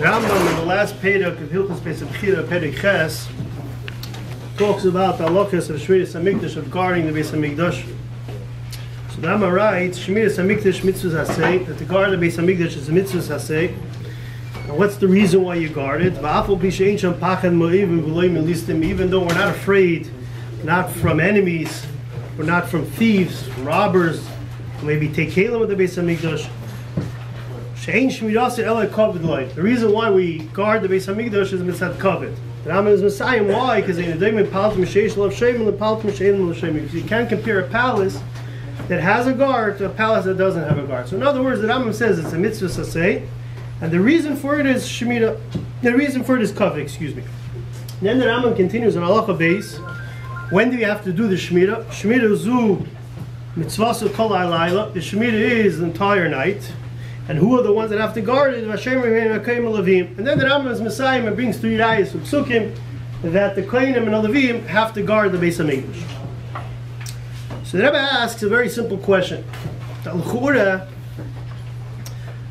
Rambam in the last Perek of Hilchos Abchira, Perek Ches, talks about the halachas of Shmiras HaMikdash, of guarding the Beis HaMikdash. So the Rambam writes, Shmiras HaMikdash mitzvahs hasei, that to guard the Beis HaMikdash is a mitzvahs hasei. And what's the reason why you guard it? Even though we're not afraid, not from enemies, we're not from thieves, from robbers, maybe take Kalim with the Beis HaMikdash. The reason why we guard the Beis HaMikdash is mitzad kavod. The Rambam is Messiah. Why? Because you can't compare a palace that has a guard to a palace that doesn't have a guard. So in other words, the Rambam says it's a mitzvah saseh, and the reason for it is shemira. The reason for it is kavod. Excuse me. And then the Rambam continues on halacha base. When do you have to do the shemira? Shemira zu mitzvah su kol halayla. The shemira is the entire night. And who are the ones that have to guard it? And then the Rambam's Messiah brings three rayos from Psukim that the Kohanim and the Levim have to guard the Beis HaMikdash. So the Rebbe asks a very simple question. The L'chura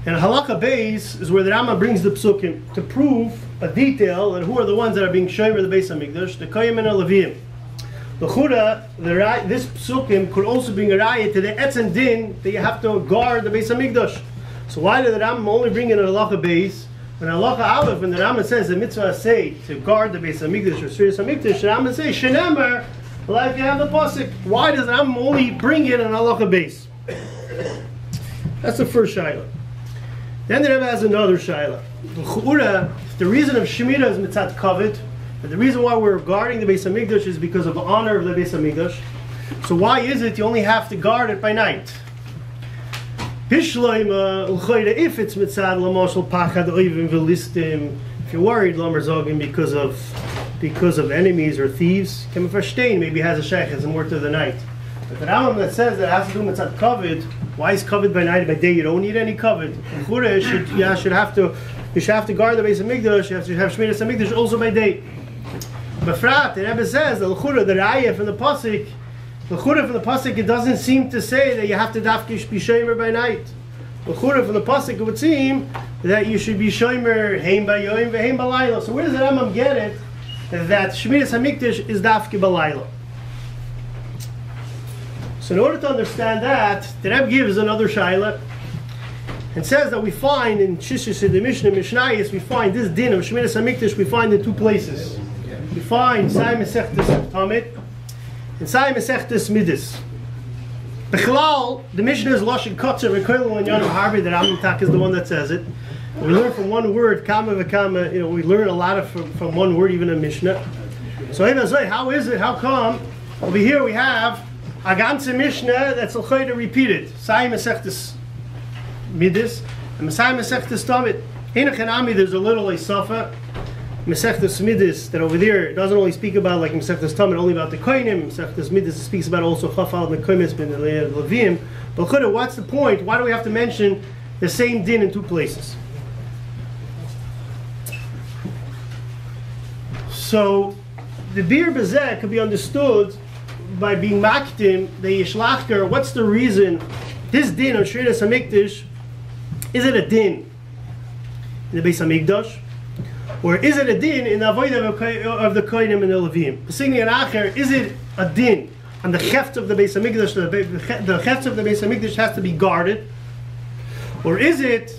and Halakha Beis is where the Rambam brings the Psukim to prove a detail that who are the ones that are being shomer the Beis HaMikdash, the Kohanim and the Levim. L'chura, this Psukim could also bring a raya to the Etzem Din that you have to guard the Beis HaMikdash. So why did the Rambam only bring in a halacha base? When halacha aleph, when the Rambam says the mitzvah say to guard the Beis HaMikdash or Shmiras HaMikdash, the Rambam says shenemar, like you have the pasuk. Why does the Rambam only bring in an halacha base? That's the first shaila. Then the Rebbe has another shaila. The reason of shemira is mitzat kavod, and the reason why we're guarding the Beis HaMikdash is because of the honor of the Beis HaMikdash. So why is it you only have to guard it by night? If it's mitzad lamashal pachad oivim v'listim, if you're worried lamerzogim because of enemies or thieves, maybe has a sheikh has more to the night. But the Rambam that says that it has to do mitzad kavod, why is kavod by night? By day you don't need any kavod. You should have to guard the Beis HaMikdash. You have to have Shmiras HaMikdash also by day. But Frat, the Rebbe says the raya from the pasuk. The L'chura from the pasuk, it doesn't seem to say that you have to dafkish be shomer by night. The L'chura from the pasuk, it would seem that you should be shomer heim b'yoyim v'heim b'layla. So where does the Rambam get it that Shmiras HaMikdash is dafki b'layla? So in order to understand that, the Rebbe gives another shaila and says that we find in Shishis in the Mishnah Mishnayos, we find this din of Shmiras HaMikdash, we find in two places. We find Sai Mesechtes Tamid. Inside Mesechtes Midas. Bechlal, the Mishnah is Lashon Kotzer Rekoil and Yonah Harvey. The Rambam Tak is the one that says it. We learn from one word, Kama v'Kama. We learn a lot from one word, even in Mishnah. So how is it? How come? Over here we have a ganze Mishnah that's l'chayda repeated. Sai Mesechtes Midas and Sai Mesechtes Tamid. Hinachanami, there's a little Eisafa. Mesechtes Midas, that over there doesn't only speak about like Mesechtes Tamid, only about the Kohanim. Mesechtes Midas speaks about also Chafal and the Kohanim and the Levim. But what's the point? Why do we have to mention the same din in two places? So the Bir Bezeh could be understood by being makdim the Yishlachker. What's the reason this din of Shmiras HaMikdash? Is it a din in the Beis HaMikdash? Or is it a din in the avodah of the Kohanim and the Levim? Is it a din on the chefts of the Beis HaMikdash? The chefts of the Beis HaMikdash has to be guarded, or is it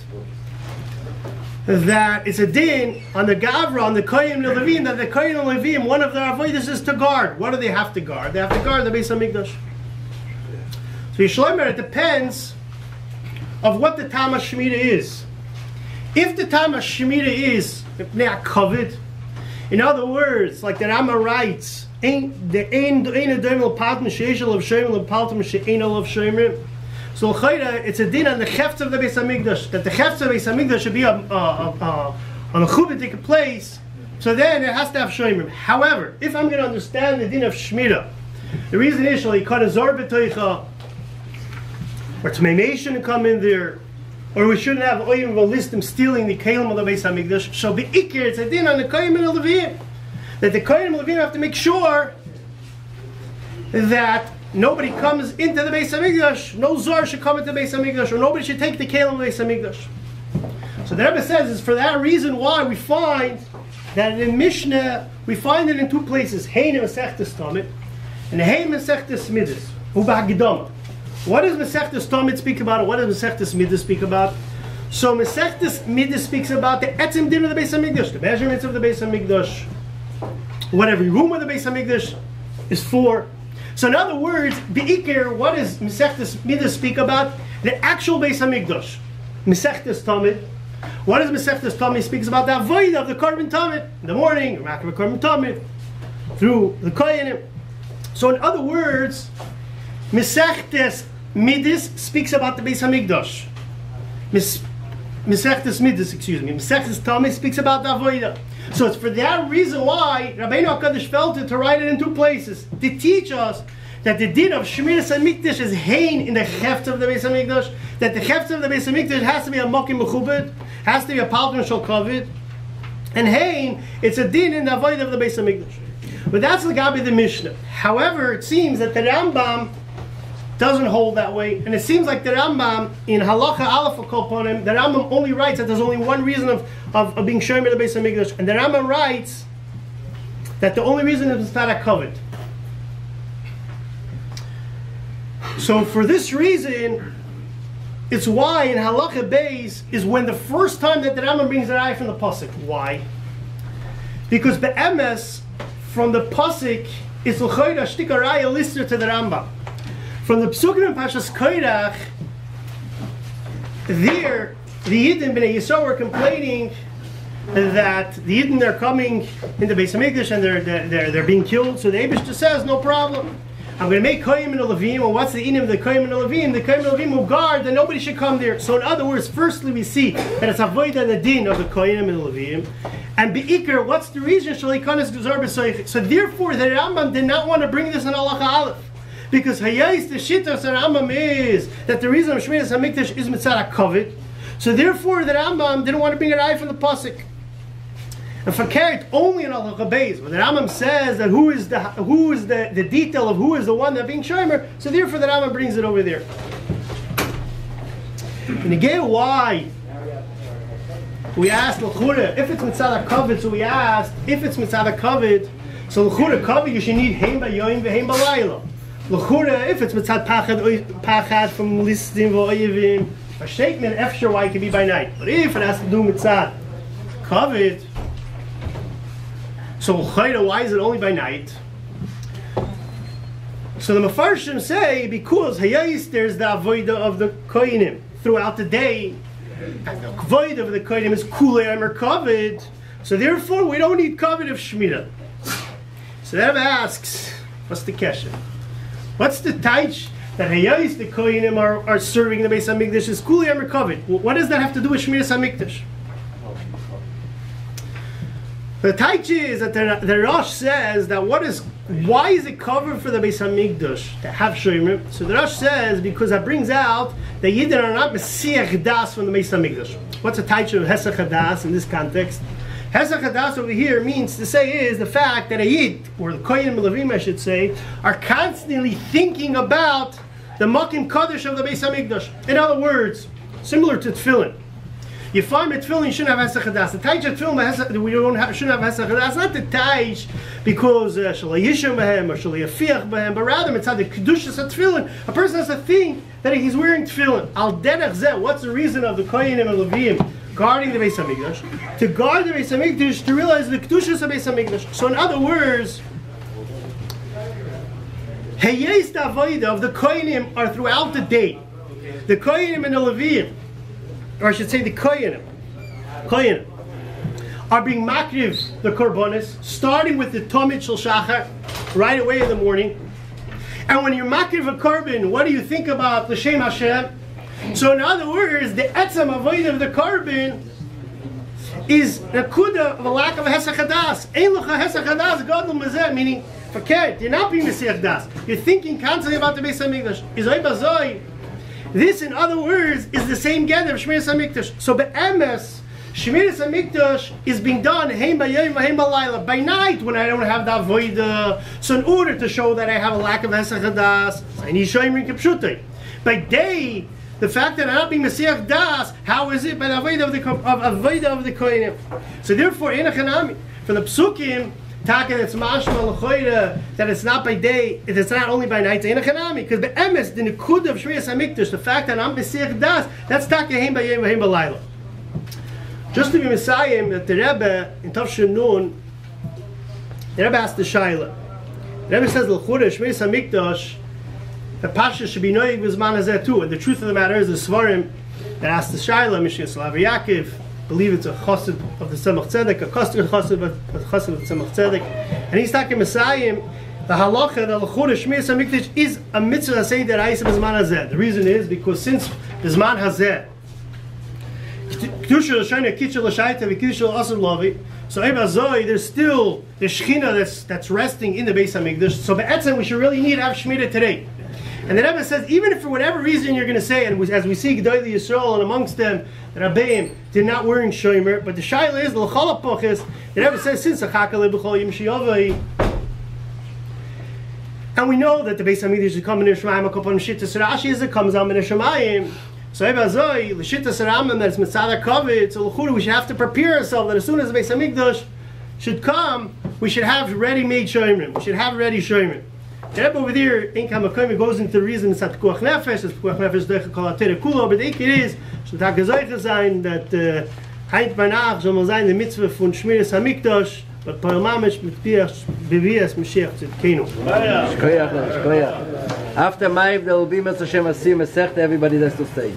that it's a din on the Gavra, on the Kohanim and the Levim, that the Kohanim and Levim, one of their avodas is to guard? What do they have to guard? They have to guard the Beis HaMikdash. So Yishloimer, it depends of what the Tam HaShemira is. If the Tam HaShemira is kavod, in other words, like the Rama writes, so it's a din on the chefts of the Beis HaMikdash, that the chefts of the Beis HaMikdash should be on a chubadik place, so then it has to have shomer. However, if I'm going to understand the din of shmira, the reason is or Tmei shouldn't come in there, or we shouldn't have oyim v'listim stealing the kelim of the Beis HaMikdash. So the ikir, it's a din on the Kohanim and the Levim, that the Kohanim and the Levim have to make sure that nobody comes into the Beis HaMikdash, no zor should come into the Beis HaMikdash, or nobody should take the kelim of the Beis HaMikdash. So the Rebbe says it's for that reason why we find that in Mishnah, we find it in two places, Hein Mesechtes Tamid and Hein Mesechtes Middas. What does Mesechtes Tamid speak about and what does Mesechtes Middas speak about? So Mesechtes Middas speaks about the etzim din of the Beis HaMikdash, the measurements of the Beis HaMikdash, what every room of the Beis HaMikdash is for. So in other words, Be'ikir, what does Mesechtes Middas speak about? The actual Beis HaMikdash. Mesechtes Tamid. What does Mesechtes Tamid speaks about? The avoid of the Korban Tamid. In the morning, the Makar Korban Tamid, through the Koyanim. So in other words, Mesechtes Middas speaks about the Beis HaMikdash. Mesechtes Middas, Mesechtes Tamid speaks about the avodah. So it's for that reason why Rabbeinu HaKadosh felt it to write it in two places to teach us that the din of Shemiras HaMikdash is hein in the heft of the Beis HaMikdash, that the heft of the Beis HaMikdash has to be a mokim mechubed, has to be a palton shel kavod, and hein, it's a din in the avodah of the Beis HaMikdash. But that's the gabi the Mishnah. However, it seems that the Rambam doesn't hold that way, and it seems like the Rambam in Halacha Aleph Kolponim, the Rambam only writes that there's only one reason of being shomer the Beis HaMikdash, and the Rambam writes that the only reason is Mitzvah Kavod. So for this reason, it's why in Halacha Beis is when the first time that the Rambam brings the raya from the pasuk. Why? Because be'emes from the pasuk is l'chayda shtika raya lister to the Rambam. From the Psukim in Pashas Koirach, there the Yidden Bnei Yisrael were complaining that the Yidden are coming in the Beis HaMikdash and they're being killed. So the Eibishter says, no problem. I'm going to make Koyim and Levim. Well, what's the inim of the Koyim and Levim? The Koyim and Levim will guard that nobody should come there. So in other words, firstly we see that it's avodah the din of the Koyim and Levim. And Be'ikr, what's the reason? So therefore the Rambam did not want to bring this in Halacha Aleph. Because Hayais, the Shittas and Rambam is that the reason of Shemiras HaMikdash is Mitzvah Kavod. So therefore the Rambam didn't want to bring an eye from the pasuk. And fakert only in Halacha Beis, when the Rambam says that who is the detail of who is the one that being shomer, so therefore the Rambam brings it over there. And again, why? We asked L'chura, if it's Mitzvah Kavod, so we asked, if it's Mitzvah Kavod, so L'chura Kavod, you should need Heim B'yoyim v'Heim B'layla. L'chura, if it's Mitzvah Pachad from Listim v'Oyevim, a statement, efshar why it can be by night. But if it has to do Mitzvah Kavod, so why is it only by night? So the Mefarshim say because Hayais there's the avodah of the kohenim throughout the day, and the avodah of the kohenim is kulei or kavod. So therefore we don't need kavod of Shemitah. So that asks, what's the kesher? What's the taich that Hayais the kohenim are serving the Beis HaMikdash is kulei or kavod? What does that have to do with Shemiras HaMikdash? The Taichi is that the Rosh says that why is it covered for the Beis HaMikdash to have shomer? So the Rosh says because that brings out that Yidden are not Mesiach Das from the Beis HaMikdash. What's a Taichi of Hesach Hadas in this context? Hesach Hadas over here means to say is the fact that a Yid, or the Kohen Levim I should say, are constantly thinking about the Makim Kaddish of the Beis HaMikdash. In other words, similar to Tefillin. You find that tefillin shouldn't have hesach hadas. The taich of tefillin we shouldn't have hesach hadas. Not the taich because shalei yisham b'hem or shalei yafiach b'hem, but rather it's how the kedushas of tefillin. A person has to think that he's wearing tefillin. Al derech zeh. What's the reason of the kohenim and levim guarding the Beis HaMikdash? To guard the Beis HaMikdash, to realize the kedushas of Beis HaMikdash. So in other words, heyes the avodah of the kohenim are throughout the day. The kohenim and the levim, or I should say the kohenim, are being makriv the korbanos, starting with the tomid shel shachar, right away in the morning. And when you're makriv a korban, what do you think about the Shem Hashem? So in other words, the etzam avodah of the korban is the kuda of a lack of a hesach hadas. Ein locha hesach hadas gadol mazeh, meaning fakert, you're not being mesiach das. You're thinking constantly about the Beis HaMikdash. Izoi bazoi. This, in other words, is the same gather of Shemiras HaMikdash. So be'emes, Shemiras HaMikdash is being done heim b'yom v'heim b'layla, by night when I don't have the avodah. So in order to show that I have a lack of hesach hadas, I need shoyim kipshutei. By day, the fact that I'm not being Mesiach Das, how is it by the avodah of the kohenim? So therefore, Enochanami, from the Psukim, Taka that's mashma l'choira, that it's not by day, it's not only by night, it's Enochanami, because the emes, the nikud of Shmiyas HaMikdash, the fact that I'm Mesiach Das, that's Taka heim b'yem v'heim b'layla. Just to be Messiah, that the Rebbe, in Tov Nun, the Rebbe asked the Shaila. The Rebbe says, l'chura, Shmiyas HaMikdash, the Pasha should be noig b'zman hazeh too. And the truth of the matter is, the Svarim that asked the Shaila, Mishya Slav Yaakov, believe it's a chassid of the Tzemach Tzedek, a custard chassid of the Tzemach Tzedek. And he's talking Messiah, the halacha, the l'chura, Shmiyas HaMikdash is a mitzvah say that Aisa b'zman hazeh. The reason is because since b'zman hazeh, Kedusha l'shayna kitchel l'shayta v'kedusha l'asur lavi. So there's still the Shechina that's resting in the Beis HaMikdash. So be'etzem we should really need to have Shemitah today. And the Rebbe says, even if for whatever reason you're going to say, and as we see Gedolei Yisrael and amongst them, the Rabbeim did not wearing shomer, but the Shaila is the l'chol ha'poches. The Rebbe says since achakale b'chol yim sheyavai, and we know that the Beis HaMikdash is coming in Shemayim a couple of shittas Rashi as it comes out in Shemayim. So Ebazoi, l'shittas Rambam that it's mitzvah kavod. So l'chura we should have to prepare ourselves that as soon as the Beis HaMikdash should come, we should have ready-made shomerim. We should have ready shomerim. The Rebbe over there in Kamakoyim goes into the reason it's at Pekuach Nefesh. It's Pekuach Nefesh doicha kol atera kulo. But the it is should have gezoicha sein that heint manach soll man sein the mitzvah von Shmiras HaMikdash. But Parmamish mit Bevias Mashiach Tzidkenu. Shkoyach. After Maiv there will be Mitzvah Shem Asim Masechta. Everybody has to stay.